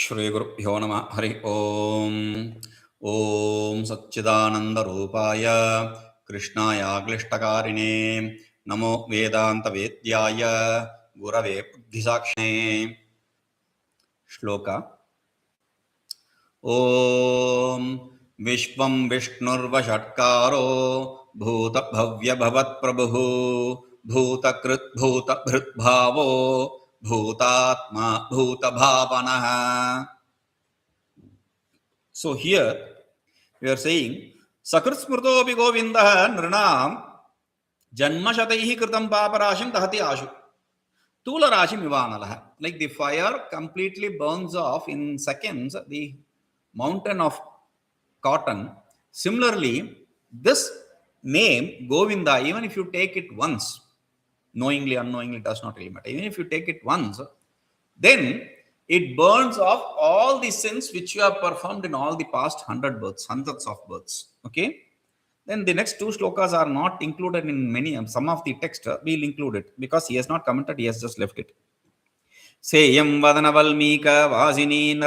श्रीगुरुभ्यो नमः हरि ओम ओम सच्चिदानंदरूपाय कृष्णाय क्लिष्टकारिणे नमो वेदांतवेद्याय गुरवे बुद्धिसाक्षिणे श्लोक ओम विश्वं विष्णुर्वषट्कारो भूतभव्यभवत्प्रभुः भूतकृद्भूतभृद्भावो भूतात्मा भूतभावनः. So here we are saying sakṛtsmṛto'pi govindah nṛṇāṃ janmaśataiḥ kṛtam pāparāśiṃ dahatyāśu tūlarāśimivānalaḥ. Like the fire completely burns off in seconds the mountain of cotton. Similarly, this name Govinda, even if you take it once, knowingly, unknowingly, does not really matter. Even if you take it once, then it burns off all the sins which you have performed in all the past 100 births, hundreds of births. Okay? Then the next two shlokas are not included in some of the text. We'll include it because he has not commented, he has just left it. seyaṃ vadanavalmīka-vāsinī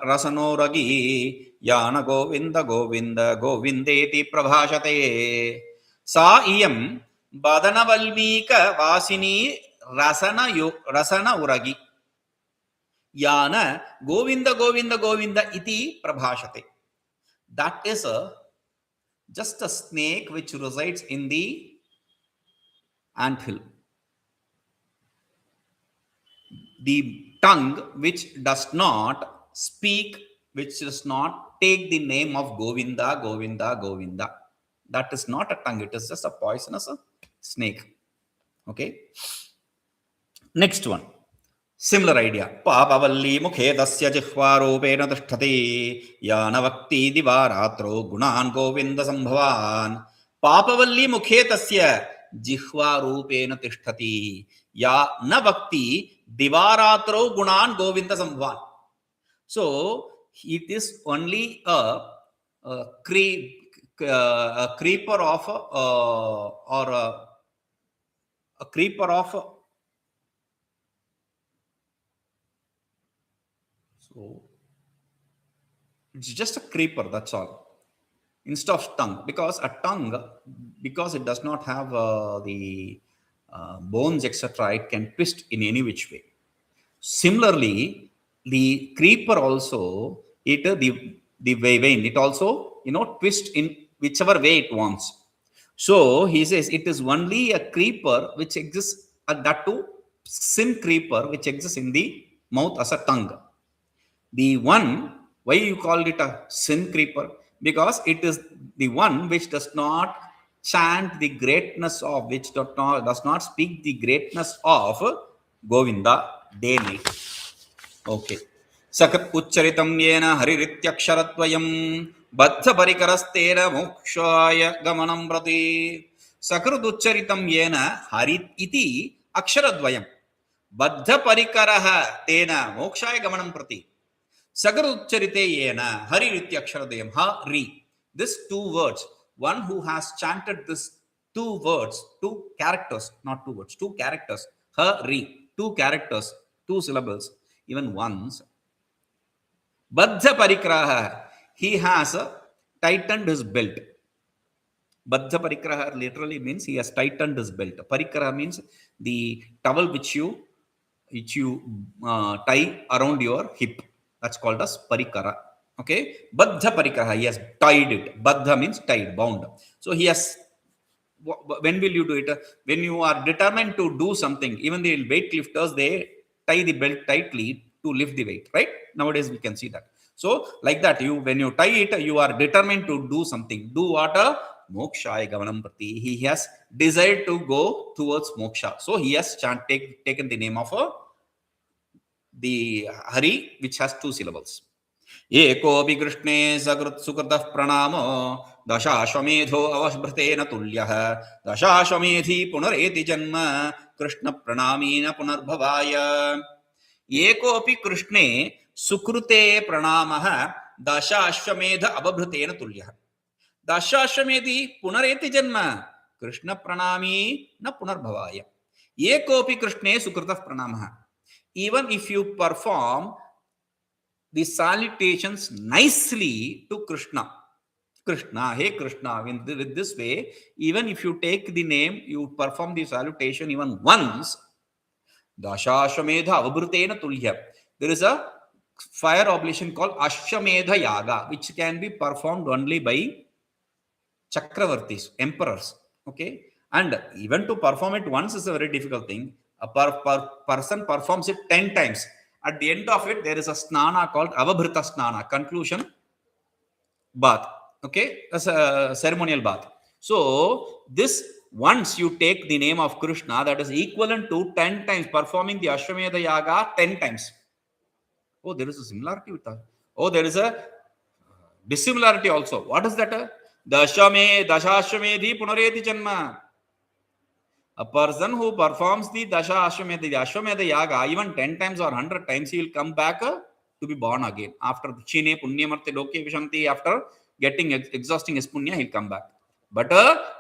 rasanoragī yena govinda govinda govindeti prabhāṣate sayaṃ vadanavalmīka-vāsinī rasanoragī yena govinda govinda govindeti prabhāṣate. That is just a snake which resides in the anthill. The tongue which does not speak, which does not take the name of Govinda, Govinda, Govinda. That is not a tongue, it is just a poisonous snake. Okay. Next one. Similar idea. Pāpavallī mukhe tasya jihvārūpeṇa tiṣṭhati yena vakti divā rātrau guṇān govindasambhavān. Pāpavallī mukhe tasya jihvārūpeṇa tiṣṭhati yena vakti divā rātrau guṇān govindasambhavān. So it is only a creeper of a creeper of so it's just a creeper, that's all, instead of tongue, because a tongue, because it does not have the bones etc., it can twist in any which way. Similarly, the creeper also, the vein, it also twist in whichever way it wants. So he says it is only a creeper which exists, that too sin creeper which exists in the mouth as a tongue. The one, why you called it a sin creeper? Because it is the one which does not chant the greatness of, which does not speak the greatness of Govinda daily. Okay. sakṛduccaritaṃ yena harirityakṣaradvayam baddhaḥ mokṣāya gamanam prati. sakṛduccaritaṃ yena hariti akṣaradvayam baddhaḥ tena mokṣāya gamanam prati. sakṛduccarite yena harirityakṣaradvayam. Hari. These two words, one who has chanted this two words, two characters, not two words, two characters, hari, two characters, two syllables, even once. Baddhaḥ, he has tightened his belt. Baddhaḥ literally means he has tightened his belt. Parikraha means the towel which you tie around your hip. That's called as parikraha. Okay, baddhaḥ, he has tied it. Baddha means tied, bound. So he has. When will you do it? When you are determined to do something. Even the weightlifters, they tie the belt tightly to lift the weight. Right? Nowadays we can see that. So like that, when you tie it, you are determined to do something. Do what? Mokṣāya gamanam prati. He has desired to go towards moksha. So he has taken the name of the Hari, which has two syllables. eko'pi krishne sakṛtsmṛto'pi pranamo dashāśvameḍho avasbhrtena tulyah dashāśvameḍhi punareti janma krishna pranamena punarbhavāya. eko'pi krishne sukrute pranamah dashāśvameḍha avabhrtena tulyah dashāśvameḍhi punareti janma krishna pranamena punarbhavāya. eko'pi krishne sukrutah pranamah. Even if you perform the salutations nicely to Krishna. Krishna, hey Krishna. With this way, even if you take the name, you perform the salutation even once. Dashashwamedha avabhrutena tulya. There is a fire oblation called Ashwamedha Yaga, which can be performed only by Chakravartis, emperors. Okay, and even to perform it once is a very difficult thing. A person performs it 10 times. At the end of it, there is a snana called Avabhrita Snana, conclusion bath. Okay, that's a ceremonial bath. So this, once you take the name of Krishna, that is equivalent to 10 times performing the Ashwamedha Yaga 10 times. Oh, there is a similarity with that. Oh, there is a dissimilarity also. What is that? Dashashwamedhi punareti janma. A person who performs the Ashwamedha Yaga even 10 times or 100 times, he will come back to be born again. After Chine Punyamarthe Loke Vishanti, after getting exhausting his punya, he'll come back. But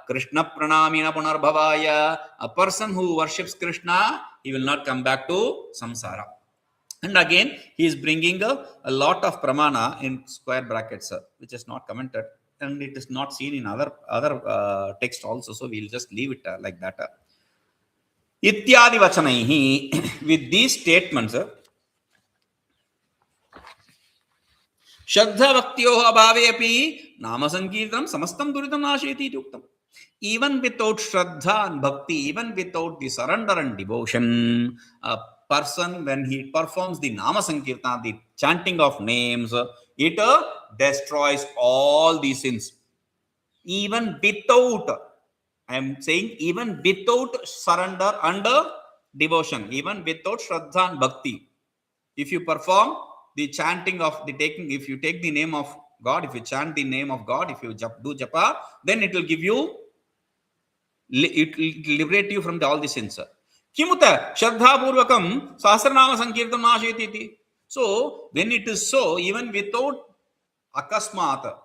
Krishna Pranamina Punarbhavaya, a person who worships Krishna, he will not come back to samsara. And again, he is bringing a lot of pramana in square brackets, which is not commented, and it is not seen in other text also. So we'll just leave it like that. Ityadi vachanaihi, with these statements, śraddhābhaktyorabhāve'pi nāmasaṅkīrttane'ntarbhūtam samastam duritam nāsheti yuktam. Even without shraddha and bhakti, even without the surrender and devotion, a person, when he performs the nāmasaṅkīrttane̩, the chanting of names, it destroys all these sins. Even without, I am saying, even without surrender and devotion, even without shraddha and bhakti, if you perform the chanting of the taking, if you take the name of God, if you chant the name of God, if you do japa, then it will give you, it will liberate you from all the sins. Kimuta śraddhāpurvakam sahasranāmasaṅkīrttane̩ nāsheti. So when it is so, even without akasmat,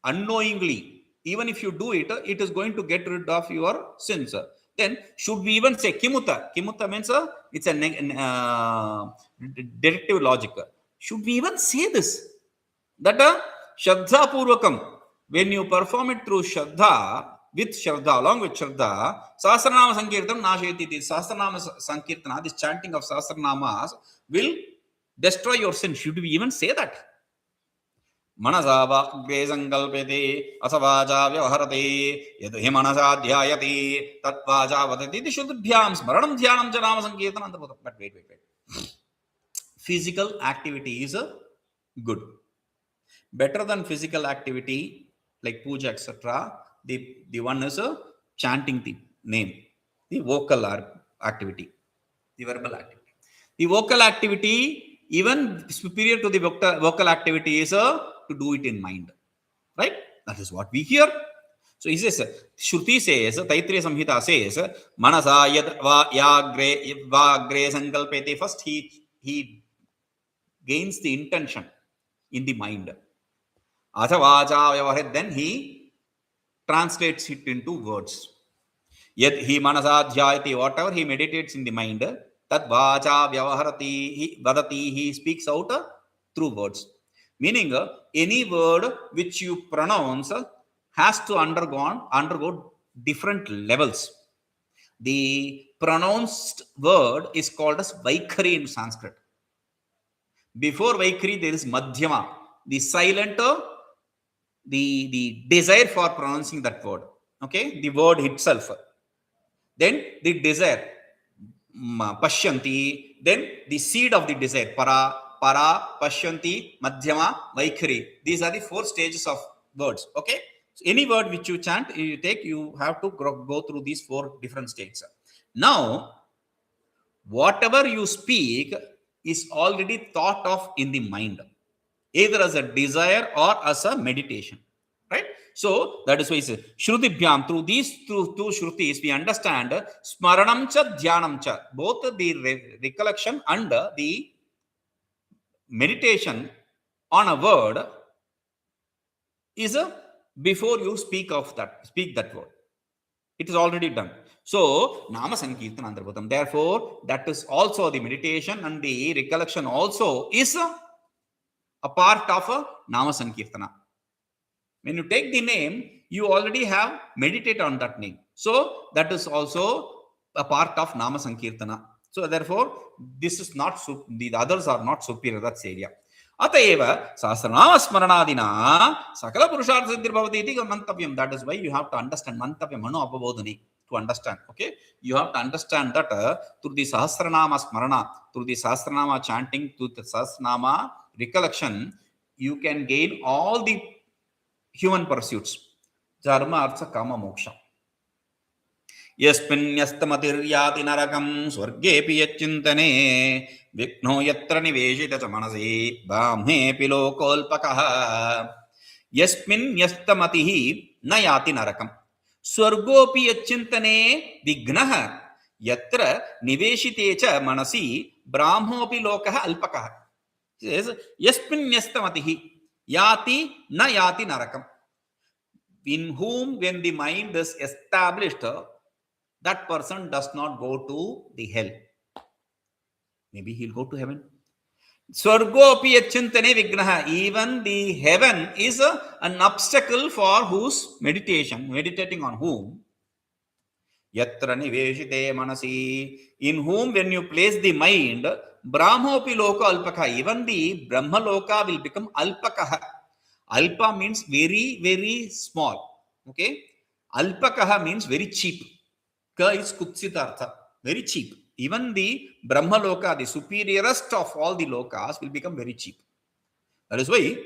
unknowingly, even if you do it, it is going to get rid of your sins. Then should we even say kimuta? Kimuta means it's a deductive logic. Should we even say this? That shraddha purvakam, when you perform it through shraddha, with shraddha, along with shraddha, sahasranāmasaṅkīrttane̩ nāsheti. The sahasranāmasaṅkīrttana, this chanting of sahasranamas will destroy your sin. Should we even say that? Manasa vakti sankalpete asavaja vyavaharate yadhi manasa dhyayati tatvaja vadati tishuddhyam smaranam dhyanam ca nāmasaṅkīrttane'ntarbhūtam. But wait. Physical activity is good. Better than physical activity like puja, etc. The one is chanting the name, the vocal activity, the verbal activity. The vocal activity, even superior to the vocal activity, is to do it in mind. Right? That is what we hear. So he says, Shruti says, Taittiriya Samhita says, Manasa yad vagre sankalpete. First he gains the intention in the mind. Then he translates it into words. Yad hi manasa dhyayati, whatever he meditates in the mind, tat vacha vyavaharati vadati, he speaks out through words. Meaning, any word which you pronounce has to undergo different levels. The pronounced word is called as vaikhari in Sanskrit. Before vaikhari, there is madhyama, the silent, the desire for pronouncing that word. Okay, the word itself. Then the desire, pashyanti. Then the seed of the desire, para, pashyanti, madhyama, vaikhari. These are the 4 stages of words. Okay, so any word which you chant, you take, you have to go through these 4 different states. Now, whatever you speak is already thought of in the mind, either as a desire or as a meditation. Right? So that is why he says, Shrutibhyam, through these two Shrutis, we understand smaranam cha dhyanam cha, both the recollection and the meditation on a word is before you speak that word. It is already done. So, nāmasaṅkīrttane'ntarbhūtam. Therefore, that is also the meditation and the recollection also is a part of a nāmasaṅkīrttana. When you take the name, you already have meditate on that name. So that is also a part of nāmasaṅkīrttana. So therefore, this is not, the others are not superior, that's area. Atayeva sahasranāmasmaranādinā sakala purushartha siddhirбhavati iti mantavyam. That is why you have to understand mantavyam, mano apabodhani, to understand. Okay, you have to understand that through the sahasranama smarana, through the sahasranama chanting, through the sahasranama recollection, you can gain all the human pursuits, dharma, artha, kama, moksha. Yasminyastamatiryaati narakam swargepi yachintane vikno yatra niveshita manasi brahmepi lokolpakaha. Yasminyastamatihi nayati narakam swargopi yachintane vignaha yatra niveshitecha manasi brahmopi lokaha alpakaha. Says yasminyastamatihi yati na yati narakam. In whom, when the mind is established, that person does not go to the hell. Maybe he'll go to heaven. Swargopi yachintane vignaha. Even the heaven is an obstacle for whose meditation, meditating on whom. Yatra niveshite manasi. In whom, when you place the mind, brahmopi loka alpaka. Even the brahma loka will become alpakaha. Alpa means very, very small. Okay. Alpakaha means very cheap. Ka is kutsitartha. Very cheap. Even the brahma loka, the superiorest of all the lokas, will become very cheap. That is why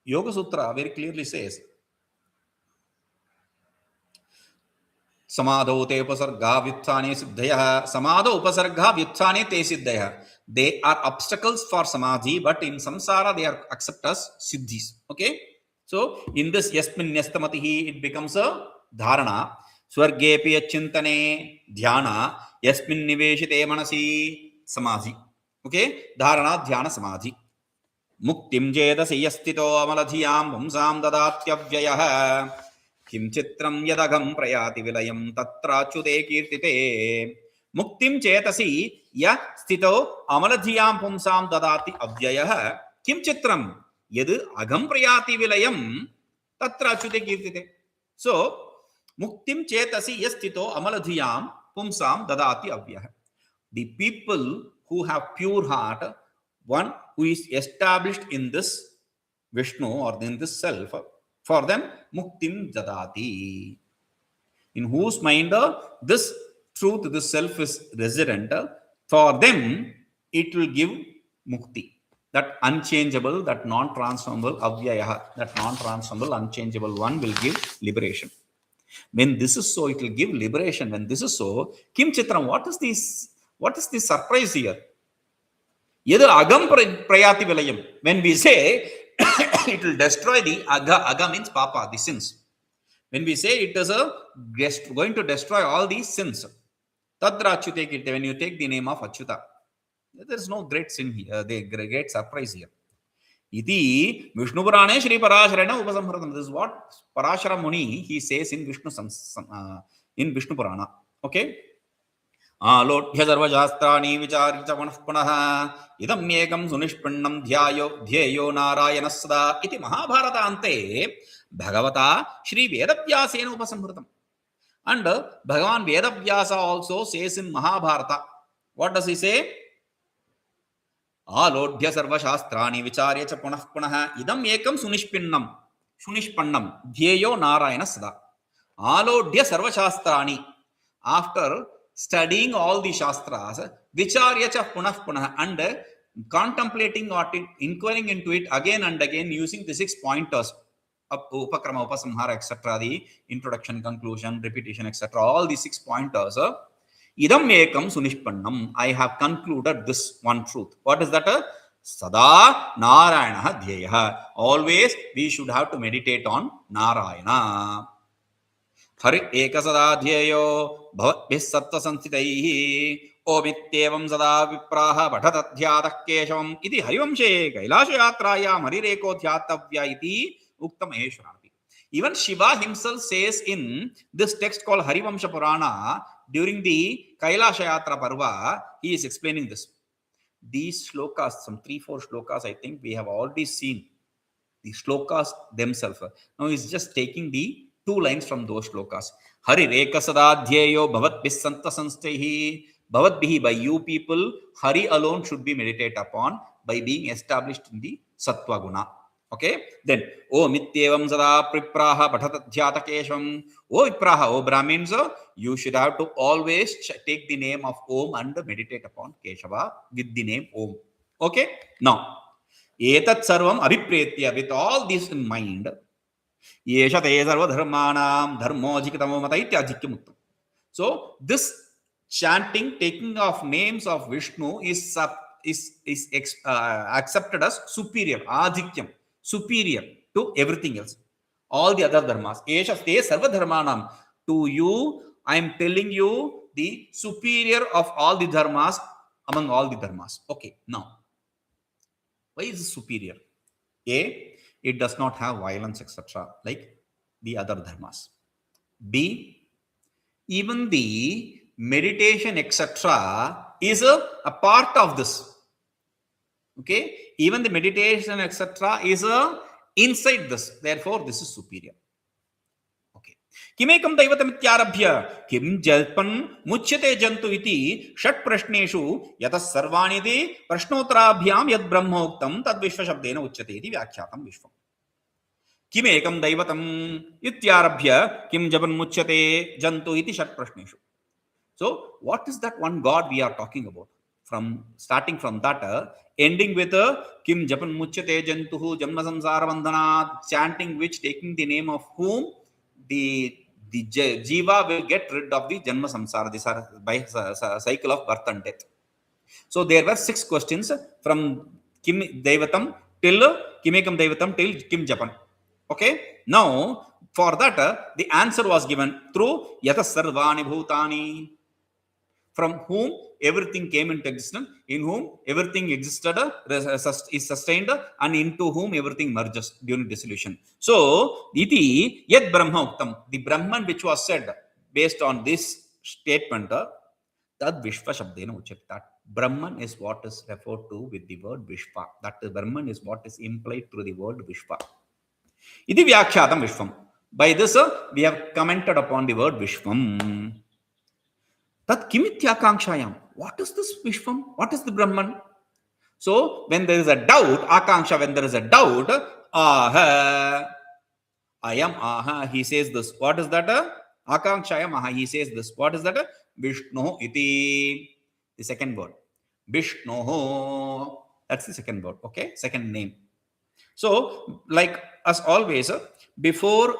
Yoga Sutra very clearly says, Samadho te upasargha vyuthane siddhaya. Samadho upasargha vyuthane te siddhaya. They are obstacles for samadhi, but in samsara they are accepted as siddhis. Okay. So in this yasmin yastamatihi, it becomes a dharana. Swargepi yachintane dhyana. Yasmin niveshite manasi samadhi. Okay. Dharana dhyana samadhi. Muktim jedasi yastito amaladhiyam vamsam dadatyavyayah. Kim chitram yadagam prayati vilayam tatrāchyute kirtite. Muktim chetasi ya stito amaladhiyam pumsam dadati avyayah. Kim chitram yad agam prayati vilayam tatrāchyute kirtite. So, muktim chetasi ya stito amaladhiyam pumsam dadati avyayah. The people who have pure heart, one who is established in this Vishnu or in this self, for them, muktim dadati. In whose mind this truth, this self is resident, for them it will give mukti. That unchangeable, that non-transformable avyaya, that non-transformable, unchangeable one will give liberation. When this is so, it will give liberation. When this is so, kim chitram, what is this? What is the surprise here? Yeda agam prayati vilayam. When we say it will destroy the aga means papa, the sins. When we say it is going to destroy all these sins, tadrachyute kirte, when you take the name of Achyuta, there is no great sin here, the great surprise here. Iti Vishnu Purane Shri Parāśarena Upasamharatam. This is what Parāśara Muni he says in Vishnu Purana. Okay. Alodhya sarva shastrāni vicārita punaḥ punaḥ idam ekam sunishpannam dhyeyo nārāyana sada iti Mahabharata ante Bhagavata Shri Vedavyasena upasamhritam. And Bhagavan Vedavyasa also says in Mahabharata, what does he say? Alodhya sarva shastrāni vicārya punaḥ punaḥ idam ekam sunishpannam dhyeyo nārāyana sada. Alodhya sarva shastrāni. After studying all the shastras, vicārya punaḥ punaḥ, and contemplating or inquiring into it again and again using the 6 pointers of upakrama, upasamhara, etc., the introduction, conclusion, repetition, etc., all the 6 pointers, idam ekam sunishpannam, I have concluded this one truth. What is that? Sada Narayana dhyeya. Always we should have to meditate on Narayana. Hari ekasada dhyeyo bhavatbhih sattva sanstitaihi omityevam sada vipraha bhatatadhyadah keshavam iti harivamshe kailashayatrayam harirekodhyatavya iti uktameshwarati. Even Shiva himself says in this text called Harivamsha Purana, during the Kailashayatra Parva, he is explaining this. these shlokas, some 3-4 shlokas, I think we have already seen the shlokas themselves. Now he's just taking the 2 lines from those shlokas. Harireka sadadhyeyo bhavatbhis santa sanstaihi. Bhavatbhihi, by you people, Hari alone should be meditated upon by being established in the sattva guna. Okay, then O mityevam sada pripraha pathatadhyata keshvam. O vipraha, O Brahmins, you should have to always take the name of Om and meditate upon Keshava with the name Om. Okay, now etat sarvam abhipretya, with all this in mind, yesha te sarva dharmanam dharmo jikatamo mata ityajikya muktam. So this chanting, taking of names of Vishnu is accepted as superior, adhikyam, superior to everything else, all the other dharmas. Esha te sarva dharmanam. To you, I am telling you the superior of all the dharmas among all the dharmas. Okay, now, why is it superior? A, it does not have violence, etc., like the other dharmas. B, even the meditation, etc., is a part of this. Okay, even the meditation, etc., is inside this. Therefore, this is superior. Okay. Kimekam daivatamithyarabhya kim jalpan muchyate jantu iti षट् प्रश्नेषु यतः सर्वाणि ते प्रश्नोत्तराभ्याम यद् ब्रह्मोक्तम तद् विश्व शब्देन उच्यते इति व्याख्यातं विश्वम्. किमेकं दैवतम् इत्यारभ्य किं जपन् मुच्यते जन्तु इति षट् प्रश्नेषु. So, what is that one God we are talking about? From starting from that, ending with kim japan muchyate jantuhu jamna samsara bandhanat, chanting which, taking the name of whom the jiva will get rid of the janma samsara, the by cycle of birth and death. So there were 6 questions from kim daivatam till kimekam daivatam till kim japan. Okay, now for that the answer was given through yata sarvani bhutani, from whom everything came into existence, in whom everything existed, is sustained, and into whom everything merges during dissolution. So, iti yad brahma uktam, the Brahman which was said based on this statement, tad vishva shabdena uchyate. That Brahman is what is referred to with the word Vishva. That Brahman is what is implied through the word Vishva. Iti vyakhyātam Vishvam. By this, we have commented upon the word Vishvam. Tat kimityakankshayaṃ. What is this Vishvam? What is the Brahman? So, when there is a doubt, akanksha, when there is a doubt, aha, I am aha, he says this. What is that? Akankshayam aha, he says this. What is that? Vishnu iti. The second word. Vishnu. That's the second word. Okay? Second name. So, like as always, before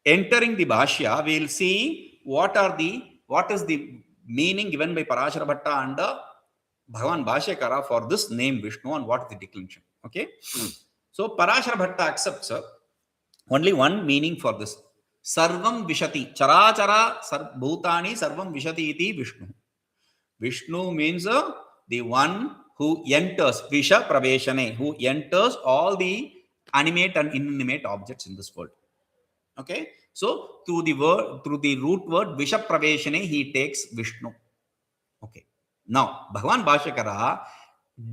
entering the bhashya, we will see what is the meaning given by Parāśara Bhatta and Bhagavan Bhāshyakara for this name Vishnu and what is the declension. Okay. So Parāśara Bhatta accepts only one meaning for this. Sarvam Vishati. Charachara Bhutani Sarvam Vishati iti Vishnu. Vishnu means the one who enters, Visha Praveshane, who enters all the animate and inanimate objects in this world. Okay. So, through the root word Visha Praveshane, he takes Vishnu. Okay. Now, Bhagavan Bhāshyakara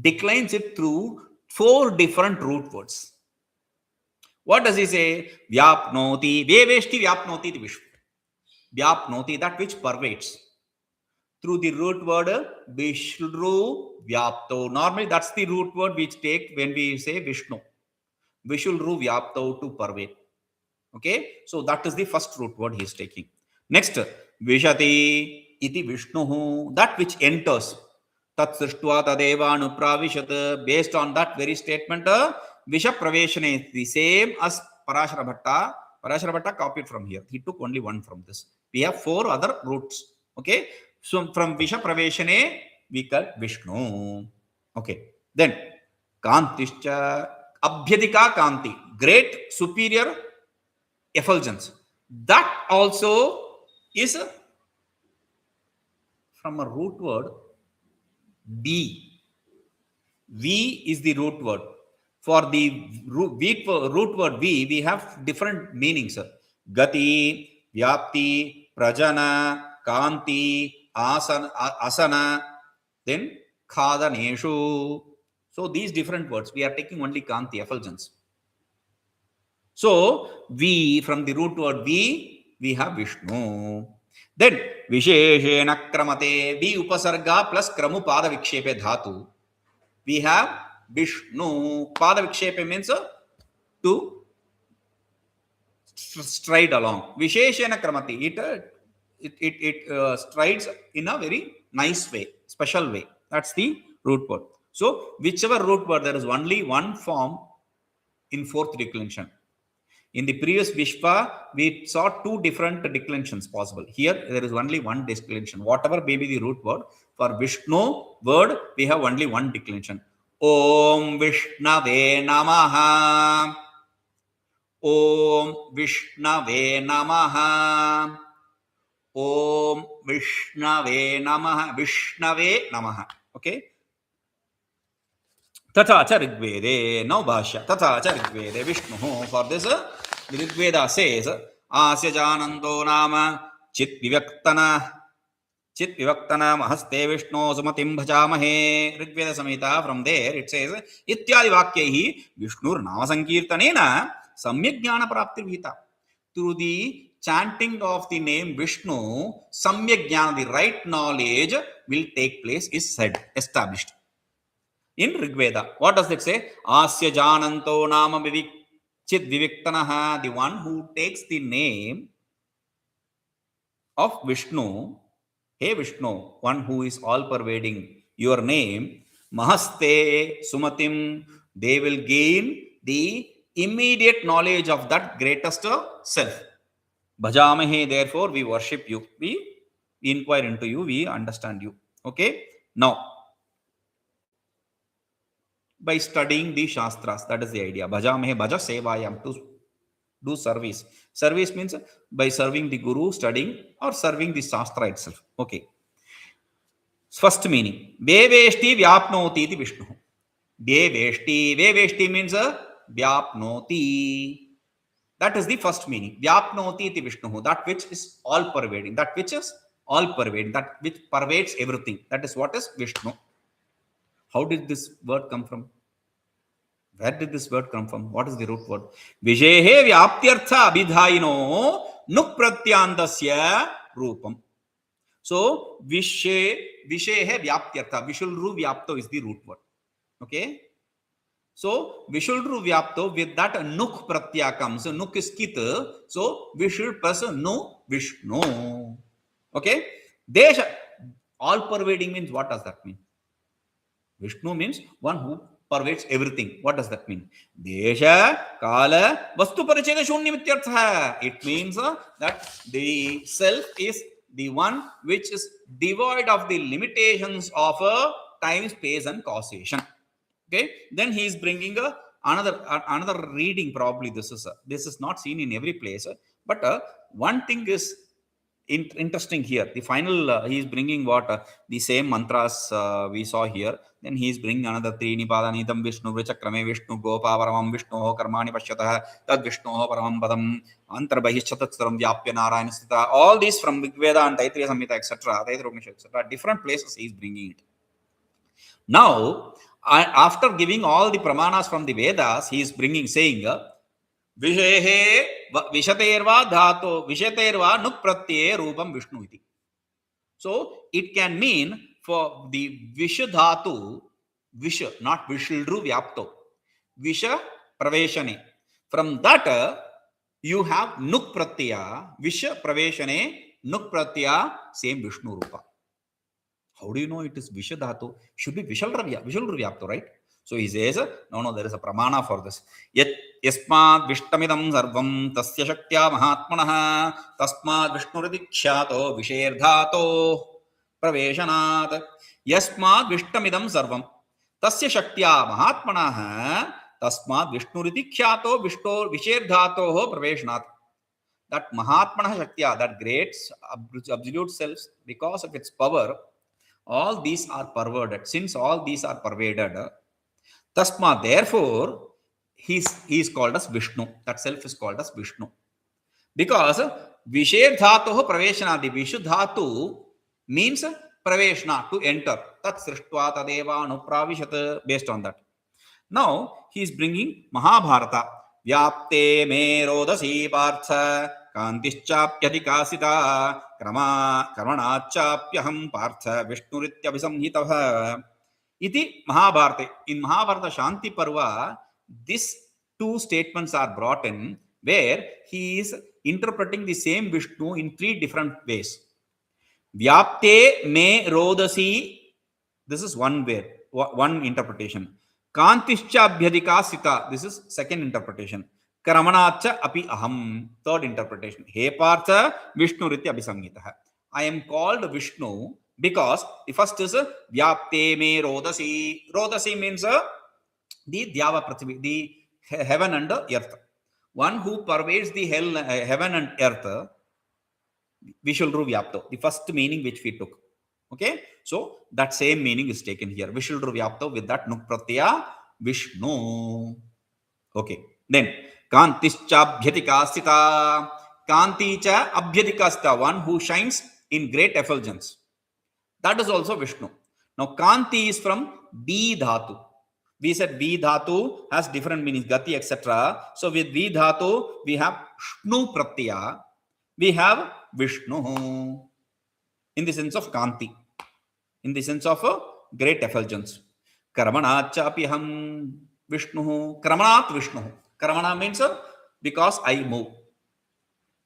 declines it through 4 different root words. What does he say? Vyapnoti, Deveshti Vyapnoti the Vishnu. Vyapnoti, that which pervades. Through the root word Vishnu Vyapto. Normally, that's the root word which take when we say Vishnu. Vishnu Vyapto, to pervade. Okay, so that is the first root word he is taking. Next, Vishati iti Vishnuhu, that which enters. Tat srishtva tadevanu pravishat. Based on that very statement, Visha Praveshane is the same as Parāśara Bhatta. Parāśara Bhatta copied from here. He took only one from this. We have 4 other roots. Okay, so from Visha Praveshane, we got Vishnu. Okay, then Kantischa Abhyadika Kanti, great, superior effulgence. That also is from a root word B. V is the root word. For the root word V, we have different meanings. Gati, Vyapti, Prajana, Kanti, Asana. Then khadaneshu. So these different words, we are taking only kanti, effulgence. So we, from the root word we have Vishnu. Then visheshena kramate, vi upasarga plus kramu pada vikshepe dhatu. We have Vishnu. Pada vikshepe means to stride along. Visheshena kramati. It strides in a very nice way, special way. That's the root word. So whichever root word, there is only one form in fourth declension. In the previous Vishva, we saw two different declensions possible. Here, there is only one declension. Whatever may be the root word, for Vishnu word, we have only one declension. Om Vishnave Namaha. Om Vishnave Namaha. Om Vishnave Namaha. Vishnave Namaha. Okay. Tatha cha Rigvede. Now Bhashya. Tatha cha Rigvede. Vishnu. For this, the Rigveda says, hāṣya-S14-N1-N2 nāma chit-vivaktana mahaste Vishnu sumatim bhajamahe. Rigveda Samhita, from there it says, ityādi vakyaihi Vishnur nāmasaṅkīrttane'na samyak jnana praptirvita. Through the chanting of the name Vishnu, samyak jnana, the right knowledge will take place, is said, established. In Rigveda, what does it say? hāṣya-S14-N1-N2 nāma chit viviktanaha, the one who takes the name of Vishnu. Hey Vishnu, one who is all pervading, your name, mahaste sumatim, they will gain the immediate knowledge of that greatest self. Bhajamahe, therefore we worship you, we inquire into you, we understand you. Okay, now by studying the Shastras, that is the idea. Bhajamahe, bhaja sevayam, to do service. Service means by serving the Guru, studying, or serving the Shastra itself. Okay. First meaning, Deveshti vyapnoti iti Vishnu. Deveshti means vyapnoti. That is the first meaning. Vyapnoti iti Vishnu, that which is all pervading, that which is all pervading, that which pervades everything. That is what is Vishnu. How did this word come from? Where did this word come from? What is the root word? Vishehe vyaptyartha abhidhayino nukpratyandasya rupam. So, vishehe vyaptyartha. Vishulru vyapto is the root word. Okay? So, Vishulru vyapto, with that nuk pratya comes. So, nuk is kit. So, Vishul plus nu Vishnu. Okay? Desha, all pervading means, what does that mean? Vishnu means one who pervades everything. What does that mean? Desha, kala, vastu paricheda shunyamityartha. It means that the self is the one which is devoid of the limitations of time, space and causation. Okay. Then he is bringing another reading. Probably this is not seen in every place. But one thing is interesting here. The final, he is bringing what? The same mantras we saw here. Then he is bringing another three nipadanitam Vishnu vrichakrame Vishnu gopaparamam Vishnu karmani pashyatah tad Vishnu paramam padam antarbahishchatatsaram vyapya narayana sthita. All these from Rigveda and Taittiriya Samhita, etc. Different places he is bringing it. Now, after giving all the pramanas from the Vedas, he is saying Vishehe vishaterva dhato vishaterva nuk pratye rupam Vishnu iti. So it can mean for the Visha dhatu, Visha, not Vishildru vyapto, Visha praveshane. From that you have nuk pratyaya, Visha praveshane, nuk pratyaya, same Vishnu rupa. How do you know it is Visha dhatu? Should be Vishildru vyapto, right? So he says, no, there is a pramana for this. Yasmad vishtamidam sarvam tasya shaktya mahatmanaha tasmad vishnuridikshyato visherdhato praveshanat. Yasmad vishtamidam sarvam tasya shaktya mahatmanaha tasmad vishnuridikshyato visherdhato praveshanat. That mahatmanaha shaktya, that great absolute self, because of its power, all these are pervaded. Since all these are pervaded, Tasma, therefore, he is called as Vishnu. That self is called as Vishnu. Because Visherdhatoh praveshana, the Vishuddhatu means praveshna, to enter. Tat srishtva tadeva anupravishat, based on that. Now he is bringing Mahabharata. Vyapte me rodasi partha kantischapyatikasita krama karmanachapyaham partha vishnurityabhisamhitavah. Iti Mahabharata. In Mahabharata Shanti Parva, these two statements are brought in where he is interpreting the same Vishnu in three different ways. Vyapte me rodasi, this is one way, one interpretation. Kantischa abhyadikasita, this is second interpretation. Karamanacha api aham, third interpretation. He partha Vishnu ritya abhisamhitah. I am called Vishnu because the first is Vyapte me rodasi. Rodasi means the Dhyava Prathivi, the heaven and earth. One who pervades the heaven and earth, Vishulru Vyapto, the first meaning which we took. Okay, so that same meaning is taken here. Vishulru Vyapto with that nuk pratyaya Vishnu. Okay, then Kantischa Abhyatikasita. Kanticha Abhyatikasita, one who shines in great effulgence. That is also Vishnu. Now Kanti is from B Dhatu. We said V Dhatu has different meanings, Gati, etc. So with V Dhatu, we have Shnu Pratyaya, we have Vishnu in the sense of Kanti, in the sense of great effulgence. Karamanachapiham Vishnu, Karamanat Vishnu. Karamana means because I move.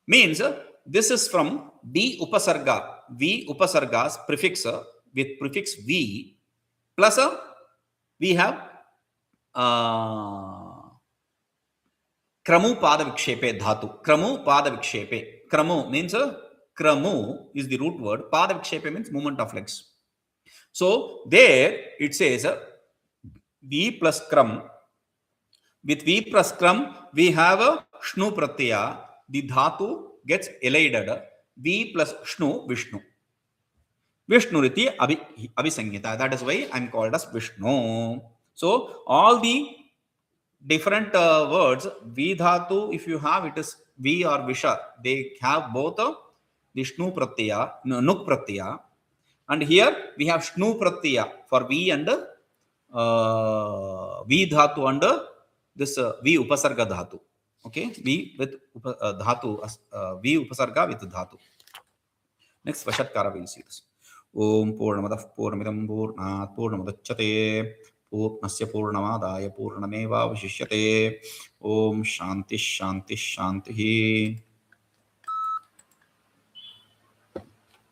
Means this is from V Upasarga. V Upasargas prefix with prefix V plus we have Kramu pada vikshepe dhatu. Kramu pada vikshepe. Kramu means kramu is the root word. Pada vikshepe means movement of legs. So there it says V plus kram. With V plus kram we have a shnu pratyaya. The dhatu gets elided. V plus shnu Vishnu. Vishnu riti abhisangita. That is why I am called as Vishnu. So all the different words, V dhatu, if you have it is V or Visha, they have both the Shnu pratyaya, Nuk pratyaya, and here we have Shnu pratyaya for V and V dhatu and this V upasarga dhatu. Okay, V with dhatu, V upasarga with dhatu. Next Vashatkara we'll see this. Om Purnamadah Purnamidam Purnat Purnamadachyate Purnasya Purnamadaya Purnameva Vashishyate. Om Shanti Shanti Shanti.